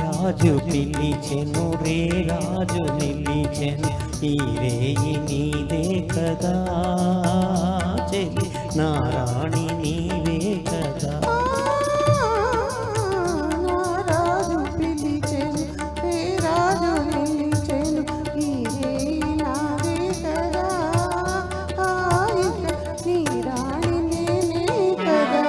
రాజు పిలిచెను రే రాజు నిలిచెను ఈ రేయి నీదే కదా చెలి నా రాణి నీవే కదా. రాజు పిలిచెను రే రాజు నిలిచెను ఈ రేయి నాదే కదా నీ రాణి నేనే కదా.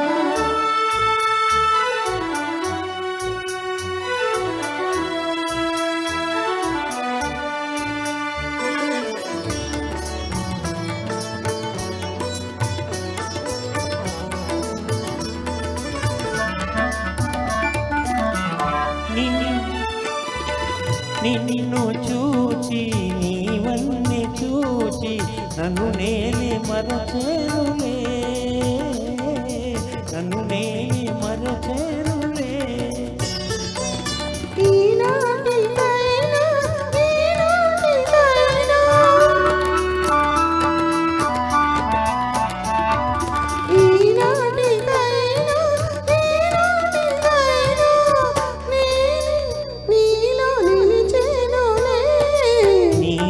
నిన్ను చూచి నీవన్నీ చూచి నన్ను నేనే మరచేరులే నన్ను నేనే మరచేరులే.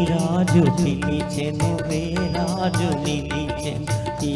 రాజు పిలిచెను రే రాజు నిలిచెను ఈ